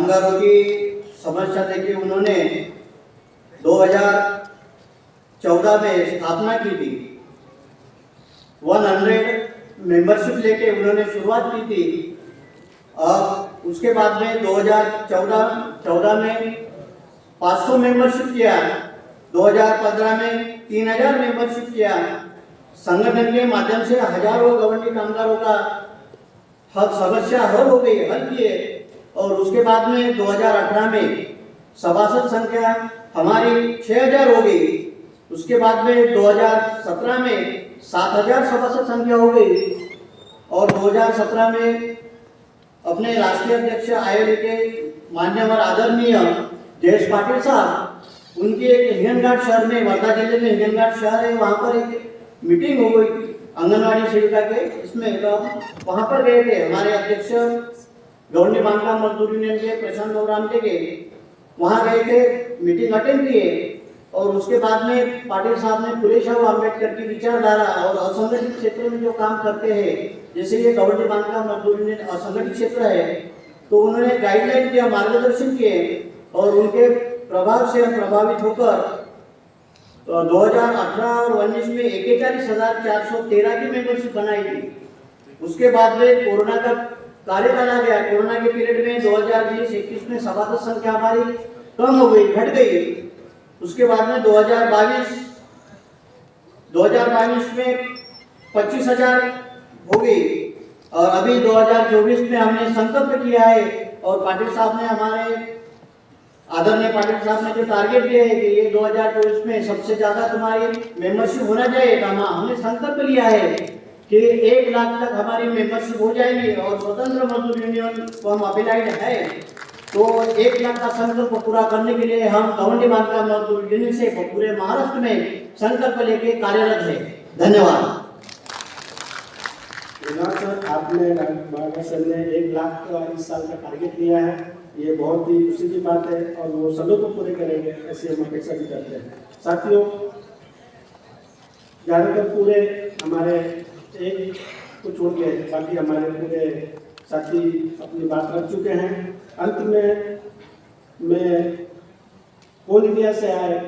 कामगारों की समस्या देखी उन्होंने 2014 में स्थापना की थी। 100 मेंबरशिप लेके उन्होंने शुरुआत की थी। अब उसके बाद में 2014 में 500 मेंबरशिप किया, 2015 में 3000 मेंबरशिप किया। संगठन के माध्यम से हजारों गवर्नमेंट कामगारों का समस्या हल हो गई, हल किए। और उसके बाद में 2018 में सभासद संख्या हमारी 6000 हो गई। उसके बाद में 2017 में 7000 सभासद संख्या हो गई। और 2017 में अपने राष्ट्रीय अध्यक्ष आयोली के मान्यवर आदरणीय जयेश पाटिल साहब, उनके एक हिंगनघाट शहर में, वर्धा जिले में हिंगनघाट शहर है, वहाँ पर एक मीटिंग हो गई आंगनवाड़ी सेविका के, इसमें वहाँ पर गए थे हमारे अध्यक्ष गवर्नमेंट बांधकाम मजदूर यूनियन के प्रशांत नवराम के, वहाँ गए थे, मीटिंग अटेंड किए। और उसके बाद में पाटिल साहब ने फुले शाह अम्बेडकर की विचारधारा और असंगठित क्षेत्र में जो काम करते हैं, जैसे ये गवर्नमेंट बांधकाम मजदूर यूनियन असंगठित क्षेत्र है, तो उन्होंने गाइडलाइन किया, मार्गदर्शन किए। और उनके प्रभाव से हम प्रभावित होकर 2018 और 2019 में 41,413 की मेंबरशिप बनाई थी। उसके बाद में कोरोना का कार्यकाल आ गया। कोरोना के पीरियड में 2020-21 में सभासद संख्या हमारी कम हो गई, घट गई। उसके बाद में 2022 में 25,000 हो गई। और अभी 2024 में हमने संकल्प किया है, और पाटिल साहब ने, हमारे आदरणीय पाटिल साहब ने जो टारगेट दिया है कि ये 2024 में सबसे ज्यादा तुम्हारी मेंबरशिप होना चाहिए। हमने संकल्प लिया है कि 1 लाख तक हमारी मेंबरशिप हो जाएगी। और स्वतंत्र मजदूर यूनियन को हम अपिलाइड है, तो 1 लाख का संकल्प पूरा करने के लिए हम गवर्नमेंट बांधकाम मजदूर यूनियन से पूरे महाराष्ट्र में संकल्प लेके कार्यरत है। धन्यवाद। सर, आपने सर ने 1 लाख का इस साल का टारगेट लिया है, ये बहुत ही खुशी की बात है, और वो समय को पूरे करेंगे ऐसी हम अपेक्षा भी करते हैं। साथियों, ज़्यादातर पूरे हमारे एक को छोड़ के बाकी हमारे पूरे साथी अपनी बात रख चुके हैं। अंत में मैं कोल इंडिया से आए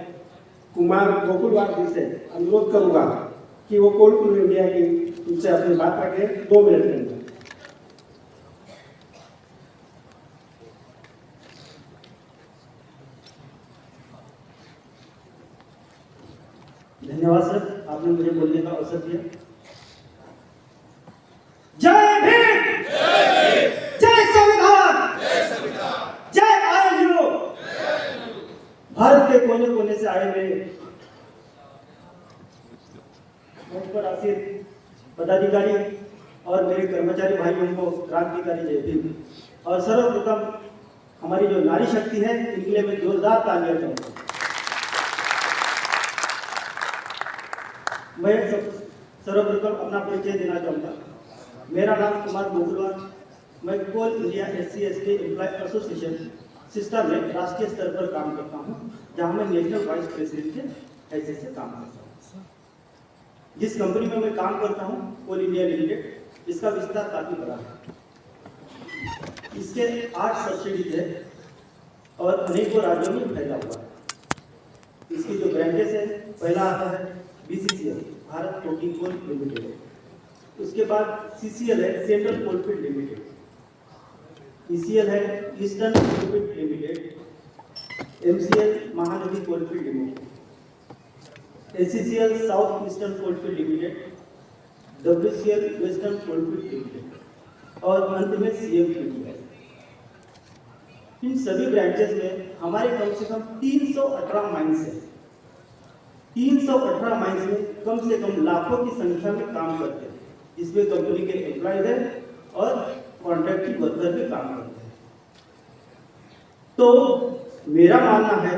कुमार गोकुलवार जी से अनुरोध करूंगा कि वो कोल इंडिया की उनसे अपनी बात रखें 2 मिनट के अंदर। धन्यवाद सर, आपने मुझे बोलने का अवसर दिया। जय भीम, जय संविधान, जय आईएलयू। भारत के कोने कोने से आए हुए मुझ पर आसीन पदाधिकारी और मेरे कर्मचारी भाइयों को क्रांतिकारी जय भीम। और सर्वप्रथम हमारी जो नारी शक्ति है, इनके लिए मैं जोरदार तालियां चाहूंगा। मैं सर्वप्रथम अपना परिचय देना चाहूँगा। मेरा नाम कुमार गोकुलवार, मैं Coal India SC/ST employee association system में राष्ट्रीय स्तर पर काम करता हूँ, जहाँ मैं नेशनल वाइस प्रेसिडेंट के हैसियत से काम करता हूँ। जिस कंपनी में मैं काम करता हूँ, कोल इंडिया लिमिटेड, इसका विस्तार काफी बड़ा है। इसके 8 सब्सिडीज है और अनेकों राज्यों में फैला हुआ है। इसकी जो ब्रांचेस है, पहला आता है BCCL, Bharat Coking Coal Limited. उसके बाद CCL है, सेंट्रल कोलफील्ड लिमिटेड। ECL है, Eastern Coalfield Limited. MCL, Mahanadi Coalfield Limited. SCCL, South Eastern Coalfield Limited. WCL, Western Coalfield Limited. और अंत में CFPDL। इन सभी ब्रांचेस में हमारे कम से कम 318 माइंस है। 318 माइंस में कम से कम लाखों की संख्या में काम करते हैं, जिसमें कंपनी के एम्प्लॉयज हैं और कॉन्ट्रैक्टिव वर्कर भी काम करते हैं। तो मेरा मानना है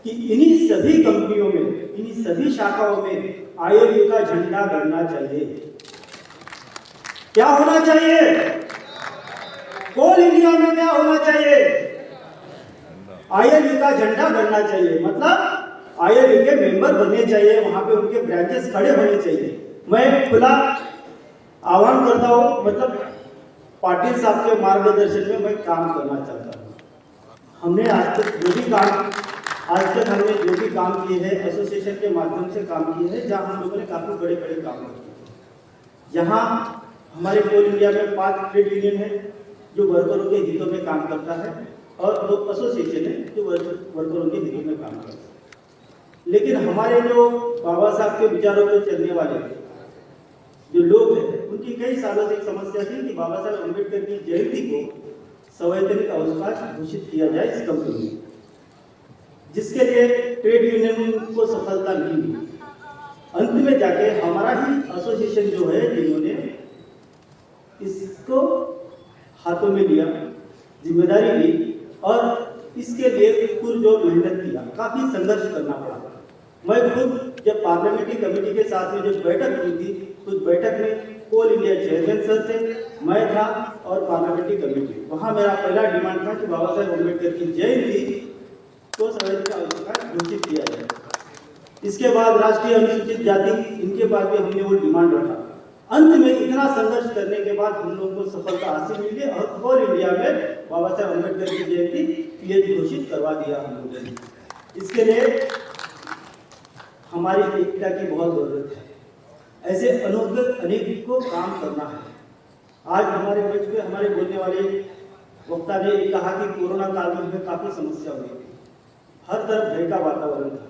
कि इन्हीं सभी कंपनियों में, इन्हीं सभी शाखाओं में आईएलयू का झंडा गड़ना चाहिए। क्या होना चाहिए? कोल इंडिया में क्या होना चाहिए? आईएलयू का झंडा गड़ना चाहिए। मतलब आईएलयू के मेंबर बनने चाहिए, वहां पे उनके ब्रांचेस खड़े होने चाहिए। मैं खुला आह्वान करता हूं, मतलब पाटिल साहब के मार्गदर्शन में मैं काम करना चाहता हूं। हमने आज तक हमने जो भी काम किए हैं एसोसिएशन के माध्यम से काम किए हैं, जहां हम लोगों ने काफी बड़े बड़े काम किए। यहाँ हमारे कोल इंडिया में 5 ट्रेड यूनियन है जो वर्करों के हितों में काम करता है और 2 एसोसिएशन है जो वर्करों के हितों में काम करता है। लेकिन हमारे जो बाबा साहब के विचारों पर चलने वाले जो लोग हैं, उनकी कई सालों से एक समस्या थी कि बाबा साहब अम्बेडकर की जयंती को संवैधानिक अवकाश घोषित किया जाए इस कंपनी में, जिसके लिए ट्रेड यूनियन को सफलता नहीं मिली। अंत में जाके हमारा ही एसोसिएशन जो है, जिन्होंने इसको हाथों में लिया, जिम्मेदारी ली और इसके लिए पुरजोर मेहनत किया, काफी संघर्ष करना पड़ा। मैं खुद जब पार्लियामेंट्री कमेटी के साथ में जब बैठक हुई थी, उस बैठक में कोल इंडिया चेयरमैन सर थे, मैं था और पार्लियामेंट्री कमेटी। वहाँ मेरा पहला डिमांड था कि बाबा साहेब अम्बेडकर की जयंती को संवैधानिक अवकाश घोषित किया जाए। इसके बाद राष्ट्रीय अनुसूचित जाति, इनके बाद भी हमने वो डिमांड रखा। अंत में इतना संघर्ष करने के बाद हम लोगों को सफलता हासिल मिली और कोल इंडिया में बाबा साहेब अम्बेडकर की जयंती PH घोषित करवा दिया हम लोगों ने। इसके लिए हमारी एकता की बहुत जरूरत है। ऐसे अनेक को काम करना है। आज हमारे मंच पे हमारे बोलने वाले वक्ता ने कहा कि कोरोना काल में हमें काफी समस्या हुई थी, हर तरफ भय का वातावरण था।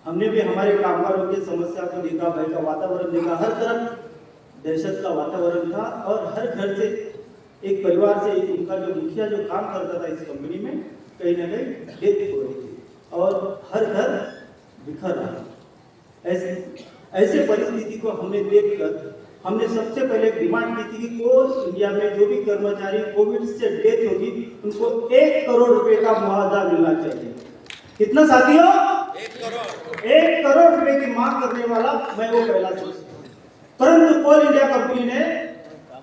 हमने भी हमारे कामगारों की समस्या को देखा, भय का वातावरण देखा, हर तरफ दहशत का वातावरण था और हर घर से एक परिवार से एक उनका जो मुखिया जो काम करता था इस कंपनी में, कहीं ना कहीं डेथ हो रही थी और हर घर बिखर रहा। ऐसे परिस्थिति को हमने देखकर हमने सबसे पहले डिमांड की थी कि कोल इंडिया में जो भी कर्मचारी कोविड से डेथ होगी उनको 1 करोड़ रुपए का मुआवजा मिलना चाहिए। कितना साथियों? 1 करोड़ रुपए की मांग करने वाला मैं वो पहला शख्स। परंतु कोल इंडिया कंपनी ने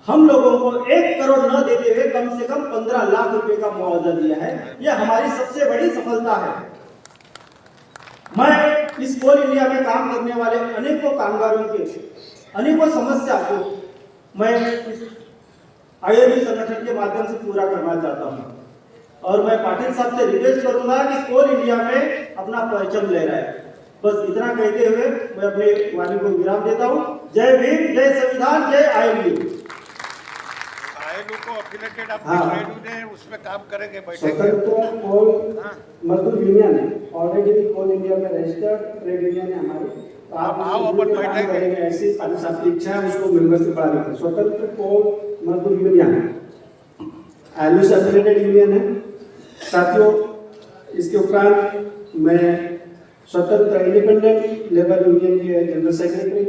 हम लोगों को 1 करोड़ न देते हुए कम से कम 15 लाख रुपए का मुआवजा दिया है। यह हमारी सबसे बड़ी सफलता है। मैं इस कोल इंडिया में काम करने वाले अनेकों कामगारों के अनेकों समस्या को मैं इस ILU संगठन के माध्यम से पूरा करना चाहता हूं और मैं पाटिल साहब से रिक्वेस्ट करूंगा कि कोल इंडिया में अपना परचम ले रहा है। बस इतना कहते हुए मैं अपने वाणी को विराम देता हूं। जय भीम, जय संविधान, जय ILU। को अफिलेटेड अपने ट्रेड यूनियन उसमें काम करेंगे, बैठेंगे। स्वतंत्र कोल मजदूर यूनियन है, ऑलरेडी कोल इंडिया में रजिस्टर्ड ट्रेड यूनियन है हमारी। तो आप आओ अपन बैठेंगे। ऐसी आपकी इच्छा है उसको मेंबरशिप बढ़ा देते हैं। स्वतंत्र कोल मजदूर यूनियन है, ILU से अफिलेटेड यूनियन है। साथियों, इसके उपरांत मैं स्वतंत्र इंडिपेंडेंट लेबर यूनियन के जनरल सेक्रेटरी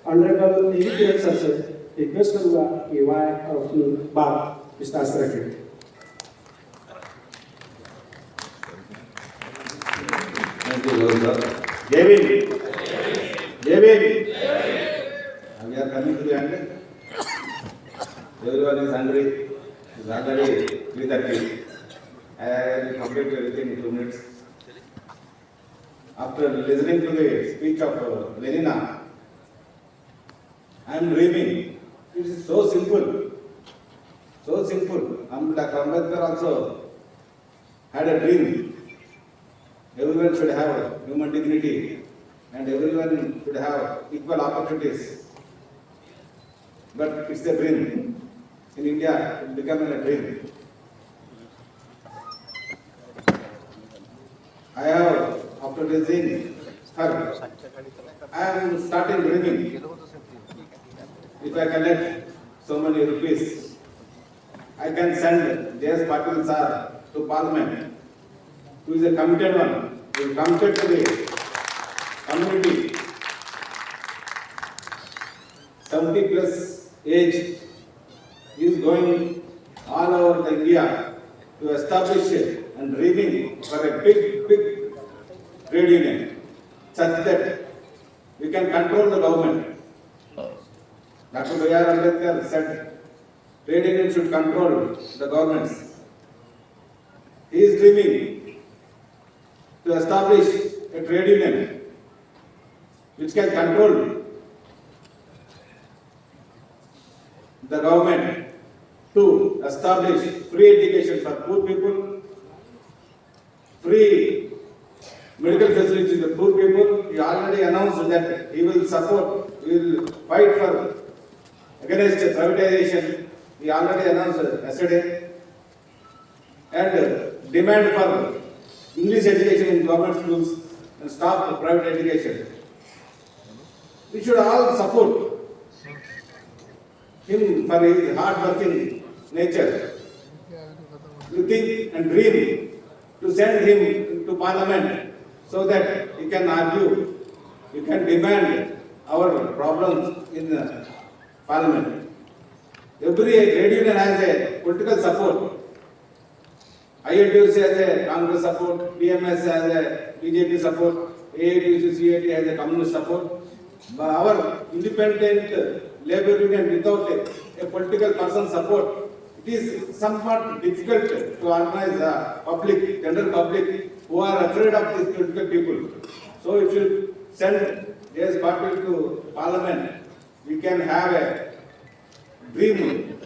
ऑनरेबल AV किरण सर से रिक्वेस्ट करूंगा कि वह अपनी बात विस्तार से रखें। जय भीम, जय Bhim. We are coming to the end. Everyone is hungry. It's already 3:30. I will complete everything in 2 minutes. After listening to the speech of Lenina, I am dreaming. It is so simple, so simple. Dr. Ambedkar also had a dream. Everyone should have human dignity and everyone should have equal opportunities. But it's a dream. In India, it became a dream. I have, after listening her, I am starting dreaming. If I collect so many rupees, I can send J.S. Patil sir to Parliament, who is a committed one, who is committed to the community. 70 plus age, he is going all over the India to establish and dreaming for a big trade union, such that we can control the government. Dr. B.R. Ambedkar said, trade union should control the governments. He is dreaming to establish a trade union which can control the government to establish free education for poor people, free medical facilities to poor people. He already announced that he will support, he will fight for against privatization. He already announced yesterday. And demand for English education in government schools and stop private education. We should all support him for his hard-working nature. To think and dream to send him to parliament so that he can argue, he can demand our problems in parliament. Every trade union has a political support. INTUC has a Congress support, BMS has a BJP support, AITUC, CIT has a communist support. But our independent labor union without a political person support, it is somewhat difficult to organize the public, general public, who are afraid of these political people. So if you send this party to parliament, we can have a dream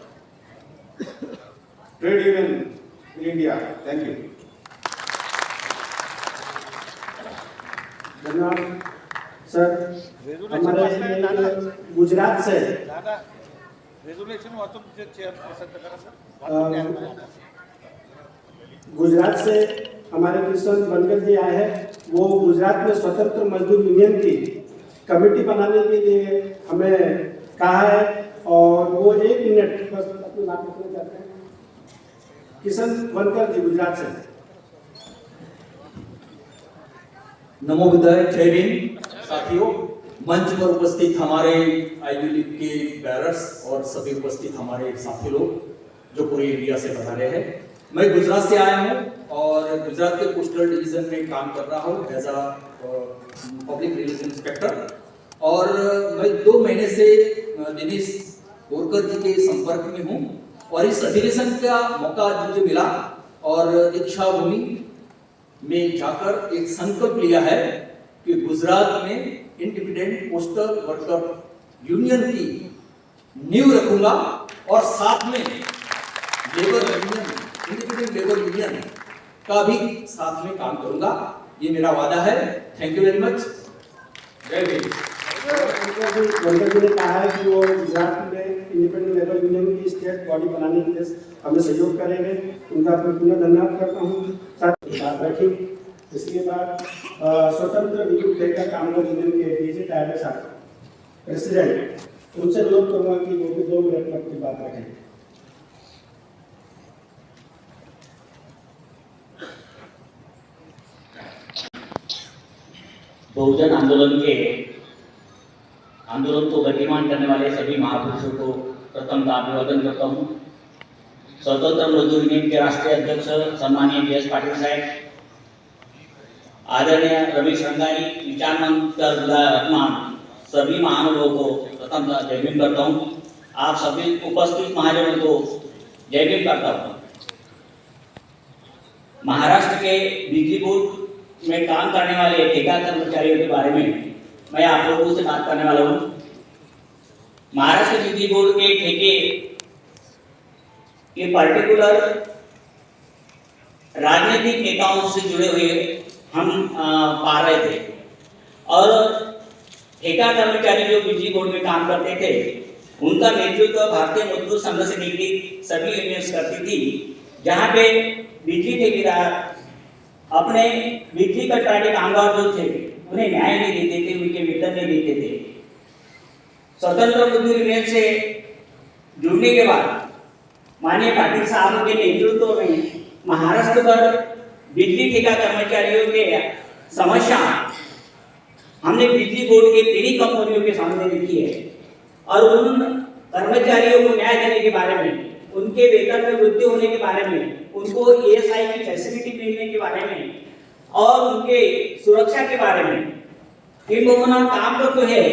trade union in India. Thank you. धन्यवाद sir. हमारे गुजरात से दादा resolution वाचून chairperson करा sir. Gujarat से हमारे किशन बनकर जी आए हैं. वो गुजरात में स्वतंत्र मजदूर यूनियन की कमेटी बनाने के लिए हमें कहा है और वो 1 मिनट बस अपनी बात रखना चाहते हैं. किशन बनकर जी गुजरात से. नमो बुद्धाय. जय भीम. साथियों, मंच पर उपस्थित हमारे आईवी लीग के बैरर्स और सभी उपस्थित हमारे साथी लोग जो पूरे इंडिया से पधारे हैं. मैं गुजरात से आया हूं और गुजरात के पोस्टल डिवीजन में काम कर रहा हूं as a public relation inspector. और मैं 2 महीने से दिनेश बोरकर जी के संपर्क में हूं और इस अधिवेशन का मौका आज मुझे मिला और दीक्षा भूमि में जाकर एक संकल्प लिया है कि गुजरात में इंडिपेंडेंट पोस्टल वर्कर यूनियन की नींव रखूंगा और साथ में labour union, independent labour union का भी साथ में काम करूंगा. ये मेरा वादा है. Thank you very much. जय भीम. बनकर जी ने कहा है कि वो गुजरात में इंडिपेंडेंट लेबर यूनियन की स्टेट बॉडी बनाने के लिए हमें सहयोग करेंगे. उनका पुनः धन्यवाद करता हूँ. साथ रखी. इसके बाद स्वतंत्र विद्युत ठेका कामगार यूनियन के डीजी टायर साहब प्रेसिडेंट, उनसे अनुरोध करूंगा कि वो भी 2 मिनट में अपनी बात रखें. बहुजन आंदोलन को गतिमान करने वाले सभी महापुरुषों को प्रथम अभिवादन करता हूँ. स्वतंत्र मजदूर यूनियन के राष्ट्रीय अध्यक्ष सम्मानीय DS पाटिल साहब, आदरणीय रमेश रंगारी, विचार मंच रत्मान, सभी महानुभावों को प्रथम जय भीम करता हूँ. आप सभी उपस्थित महाजनों को जय भीम करता हूँ. महाराष्ट्र के बिजली बोर्ड में काम करने वाले ठेका कर्मचारियों के बारे में मैं आप लोगों से बात करने वाला हूँ. महाराष्ट्र बिजली बोर्ड के ठेके के पर्टिकुलर राजनीतिक नेताओं से जुड़े हुए हम पा रहे थे और ठेका कर्मचारी जो बिजली बोर्ड में काम करते थे उनका नेतृत्व भारतीय मजदूर संघ से निगडित सभी यूनियंस करती थी, जहाँ पे बिजली ठेकेदार अपने बिजली कटवाने कामगार जो थे उन्हें न्याय नहीं देते थे, उनके वेतन नहीं देते थे. स्वतंत्र मजदूर यूनियन से जुड़ने के बाद माननीय पाटिल साहब के नेतृत्व में महाराष्ट्र पर बिजली ठेका कर्मचारियों के समस्या हमने बिजली बोर्ड के 3 कंपनियों के सामने रखी है और उन कर्मचारियों को न्याय देने के बारे में, उनके वेतन में वृद्धि होने के बारे में, उनको ESI की फैसिलिटी मिलने के बारे में और उनके सुरक्षा के बारे में, इन लोगों ने काम को जो है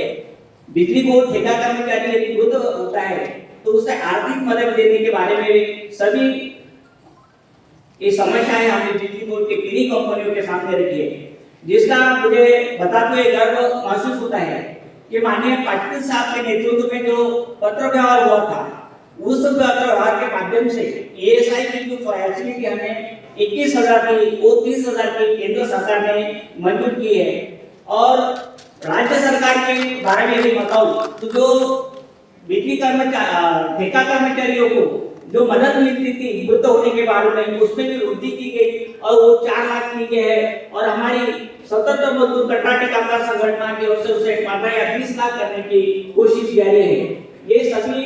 बिजली बोर्ड ठेका कर्मचारी यदि विरुद्ध होता है तो उसे आर्थिक मदद देने के बारे में सभी ये समस्याएं हमने बिजली बोर्ड के 3 कंपनियों के सामने रखी है, जिसका मुझे बताते हुए गर्व महसूस होता है कि माननीय पाटिल साहब के नेतृत्व में जो पत्र व्यवहार हुआ था उस पत्र व्यवहार के माध्यम से ESI की जो फैसिलिटी हमें 21,000 की वो 30,000 की केंद्र सरकार ने मंजूर की है। और राज्य सरकार के बारे में यदि बताऊं तो जो बिजली कर्मचारी ठेका कर्मचारियों को जो मदद मिलती थी मृत होने के बाद में उसमें भी वृद्धि की गई और वो 4 लाख की गई है। और हमारी स्वतंत्र मजदूर कंट्राक्टी कामगार संगठन की ओर से उसे मात्रा 20 लाख करने की कोशिश जारी है। ये सभी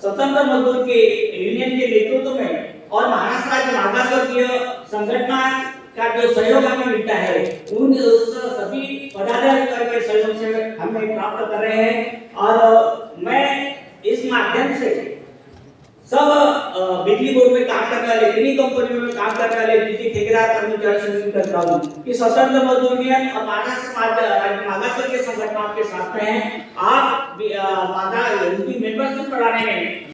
स्वतंत्र मजदूर के यूनियन के नेतृत्व में और महाराष्ट्र राज्य मागासवर्गीय संगठन का जो सहयोग हमें मिलता है उन सभी पदाधिकारियों के सहयोग से हमें प्राप्त कर रहे हैं। और मैं इस माध्यम से सब बिजली बोर्ड में काम करने वाले, इन्हीं कंपनियों में काम करने वाले बिजली ठेकेदार कर्मचारी से विनती करता हूँ कि स्वतंत्र मजदूर यूनियन और महाराष्ट्र राज्य मागासवर्गीय संगठन आपके साथ में हैं। आप उनकी मेंबरशिप बढ़ाने में